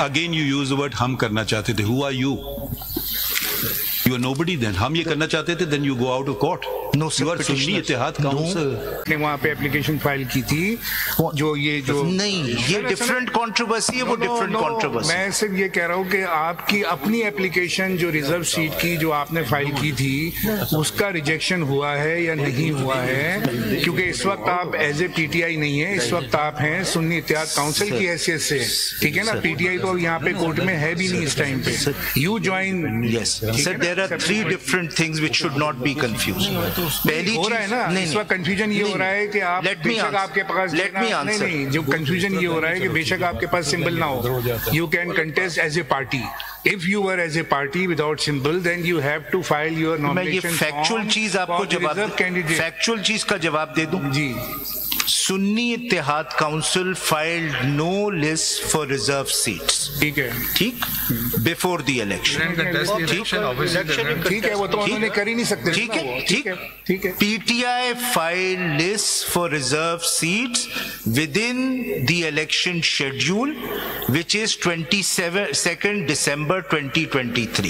Again you use the word हम करना चाहते थे. Who are you? You are nobody then. हम ये करना चाहते थे, then you go out of court. No, sir, you are Sunni Ittehad Council. ने वहाँ पे एप्लीकेशन फाइल की थी जो नहीं, ये डिफरेंट कंट्रोवर्सी है, वो डिफरेंट कंट्रोवर्सी. मैं सिर्फ ये कह रहा हूँ कि आपकी अपनी एप्लीकेशन जो रिजर्व सीट की जो आपने फाइल की थी उसका रिजेक्शन हुआ है या नहीं हुआ है, क्योंकि इस वक्त आप एज ए पीटीआई नहीं है, इस वक्त आप हैं सुन्नी इत्तेहाद काउंसिल की हैसियत से. ठीक है ना, पीटीआई तो यहाँ पे कोर्ट में है भी नहीं इस टाइम पे. You join. Yes sir, there are three different things which should not be confused. पहली हो रहा है ना, इस वक्त कंफ्यूजन ये हो रहा है कि आप बेशक आपके पास नहीं, जो कंफ्यूजन ये हो रहा है कि बेशक आपके पास सिंबल ना हो, you can contest as a party. If you were as a party without symbol, then you have to file your nomination. मैं ये फैक्चुअल चीज आपको जवाब, फैक्चुअल चीज का जवाब दे दूं जी. Sunni Ittehad Council filed no list for reserve seats. ठीक है, ठीक, बिफोर द इलेक्शन. ठीक है, वो तो उन्होंने कर ही नहीं सकते. ठीक है, ठीक है, ठीक है. PTI filed list for reserve seats with in the election schedule which is 22nd December 2023.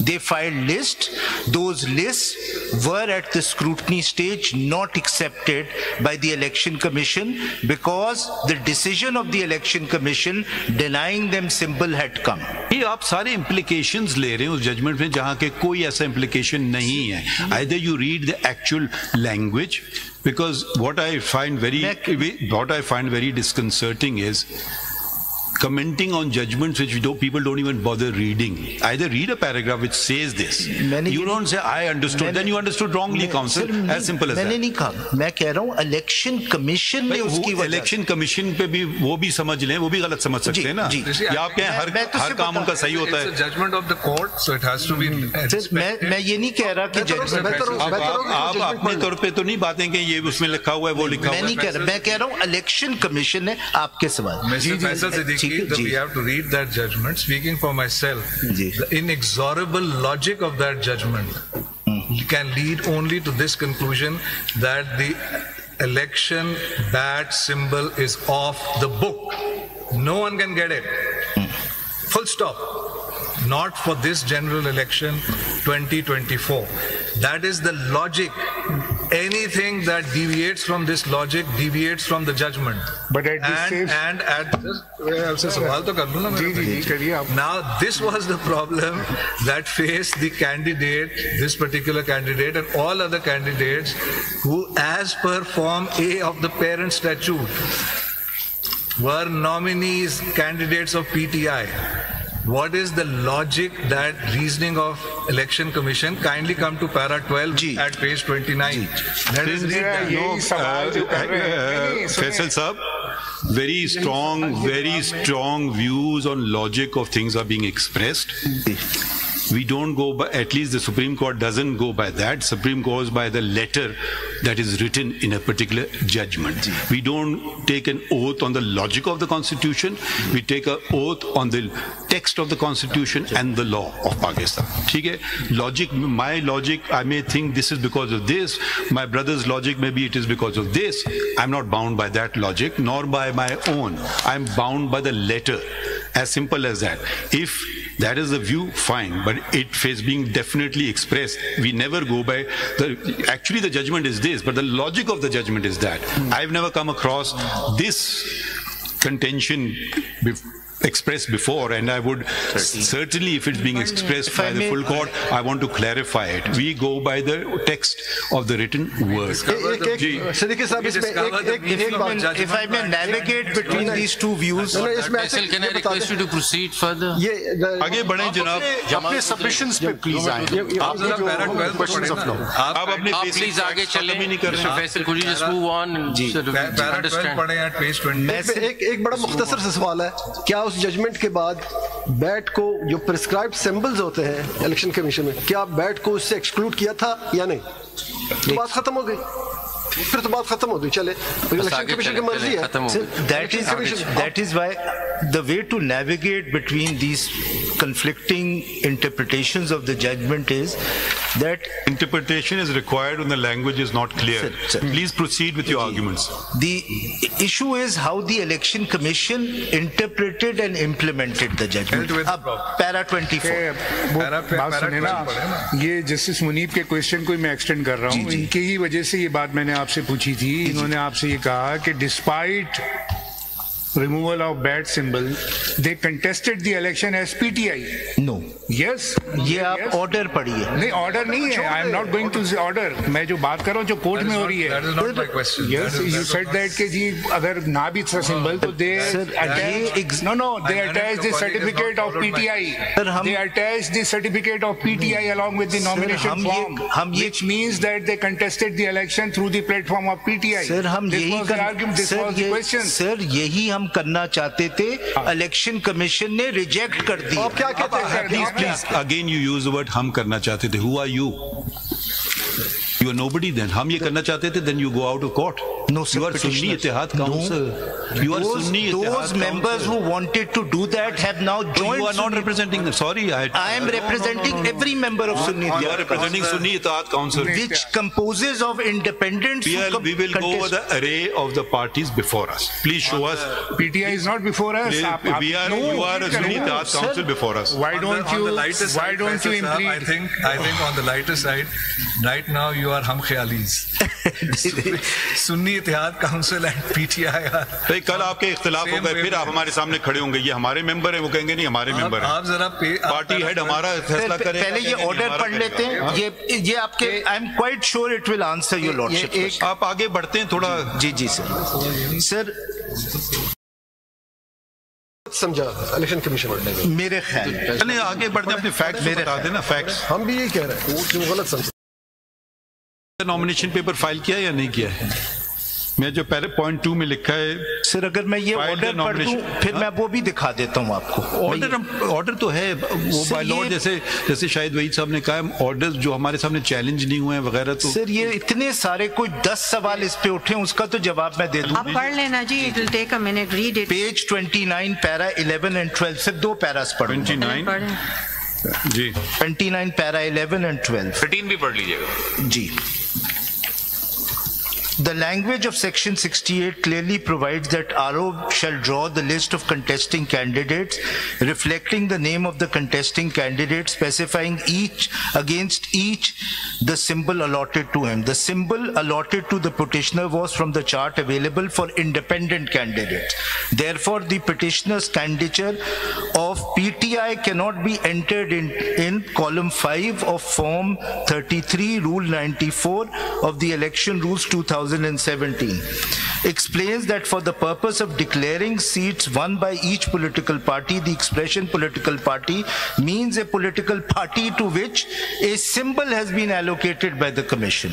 They filed list. Those lists were at the scrutiny stage not accepted by the Election Commission because the decision of the Election Commission denying them symbol had come. ये आप सारे implications ले रहे हैं उस judgment में जहाँ के कोई ऐसा implication नहीं है. Either you read the actual language, because what I find very disconcerting is commenting on judgments which people don't even bother reading. Either read a paragraph which says this. You don't say I understood, then you understood wrongly, counsel. As simple as that. मैंने नहीं कहा, मैं कह रहा हूँ election commission ने उसकी वजह, इलेक्शन कमीशन पे भी वो भी समझ लें, वो भी गलत समझ सकते हैं ना. या आप कहें हर काम उनका सही होता है. Judgement of the court, so it has to be. मैं ये नहीं कह रहा कि आप अपने तौर पे तो नहीं बातें कि ये उसमें लिखा हुआ है, वो लिखा हुआ है. मैं नहीं कह रहा, मैं कह रहा हूँ इलेक्शन कमीशन ने आपके सवाल. We have to read that judgment. Speaking for myself, the inexorable logic of that judgment can lead only to this conclusion that the election bat symbol is off the book. No one can get it. Full stop. Not for this general election 2024. That is the logic. Anything that deviates from this logic deviates from the judgment. But at this now this was the problem that faced the candidate, this particular candidate, and all other candidates who, as per Form A of the parent statute, were nominees, candidates of PTI. What is the logic, that reasoning of Election Commission? Kindly come to para 12 at page 29. Let us read that. Faisal Saab, very strong views on logic of things are being expressed. We don't go by, at least the Supreme Court doesn't go by that. Supreme goes by the letter that is written in a particular judgment. We don't take an oath on the logic of the Constitution. We take an oath on the text of the Constitution and the law of Pakistan. ठीक है? Logic, my logic, I may think this is because of this. My brother's logic, maybe it is because of this. I'm not bound by that logic, nor by my own. I'm bound by the letter. As simple as that. If that is the view, fine, but it is being definitely expressed. We never go by actually the judgment is this, but the logic of the judgment is that. I've never come across this contention expressed before, and I would certainly, if it's being expressed by the full court, I want to clarify it. We go by the text of the written word. If I may navigate between these two views, can I request you to proceed further? आगे बढ़े जनाब, अपने submissions पे please आए. आप अपने please आगे चलें. Faisal, could you just move on and understand? एक बड़ा मुख्तसर सा सवाल है, क्या उस जजमेंट के बाद बैट को जो प्रिस्क्राइब्ड सिंबल्स होते हैं इलेक्शन कमीशन में, क्या बैट को उससे एक्सक्लूड किया था या नहीं? तो बात खत्म हो गई, फिर तो बात खत्म हो गई. चले, इलेक्शन कमीशन की मर्जी है. That is why the way to navigate between these conflicting interpretations of the judgment is that interpretation is required when the language is not clear. Sir. Please proceed with your arguments. The issue is how the Election Commission interpreted and implemented the judgment. Para 24. बात सुने ना, ये justice Munib के question को मैं extend कर रहा हूँ, इनके ही वजह से ये बात मैंने आपसे पूछी थी। इन्होंने आपसे ये कहा कि despite removal of bat symbol, they contested the election as PTI. No. Yes. ये आप ऑर्डर पढ़िए। नहीं, ऑर्डर नहीं है। I am not going to say order. मैं जो बात कर रहा हूँ जो कोर्ट में हो रही है। That is not my question. Yes, you said that कि जी अगर ना भी था सिंबल तो they attach they attach the certificate of PTI. They attach the certificate of PTI along with the nomination form, which means that they contested the election through the platform of PTI. Sir हम यही sir यही हम करना चाहते थे, election commission ने reject कर दिया। आप क्या कहते हैं? Please, again you use the word हम करना चाहते थे. Who are you? You are nobody then. हम ये करना चाहते थे, then you go out of court. No, sir. You are Sunni Ittihad Council. You are Sunni Ittihad Council. Those members who wanted to do that have now joined. You are not representing them. Sorry, I am representing every member of Sunni Ittihad. You are representing Sunni Ittihad Council, which composes of independents. We will go over the array of the parties before us. Please show us. PTI is not before us. You are a Sunni Ittihad Council before us. Why don't you impede? I think on the lighter side, right now you are hum khayalis. Sunni Ittihad Council and PTI are. भाई कल आपके इख्तिलाफ हो गए, फिर आप हमारे सामने खड़े होंगे, ये हमारे मेंबर हैं, वो कहेंगे नहीं हमारे मेंबर हैं। आप जरा पार्टी हेड हमारा फैसला करेगा। पहले ये ऑर्डर पढ़ लेते हैं। ये आपके I am quite sure it will answer your lordship. आप आगे बढ़ते हैं थोड़ा। जी सर समझा इलेक्शन कमीशन मेरे ख्याल चलिए आगे बढ़ते हैं, अपने फैक्ट्स बता देना। फैक्ट्स हम भी यही कह रहे हैं, क्यों गलत समझ। नॉमिनेशन पेपर फाइल किया या नहीं किया है? मैं जो पॉइंट 2 में लिखा है सर, अगर मैं ये ऑर्डर पढ़ दूं फिर मैं वो भी दिखा देता हूं आपको। ऑर्डर तो है वो बाय लॉ, जैसे शायद वहीद साहब ने कहा, ऑर्डर जो हमारे सामने चैलेंज नहीं हुए हैं वगैरह। तो सर ये इतने सारे कोई 10 सवाल इस पे उठे, उसका तो जवाब मैं दे दूं। आप पढ़ लेना जी, it will take a minute, read it. Page 29 para 11 and 12 से 2 पैरास पढ़ो। 29 जी, 29 पैरा 11 and 12। 13 भी पढ़ लीजिएगा जी। The language of section 68 clearly provides that RO shall draw the list of contesting candidates reflecting the name of the contesting candidate, specifying against each the symbol allotted to him. The symbol allotted to the petitioner was from the chart available for independent candidates. Therefore, the petitioner's candidature of PTI cannot be entered in column 5 of form 33 rule 94 of the election rules 2017. Explains that for the purpose of declaring seats won by each political party, the expression political party means a political party to which a symbol has been allocated by the commission.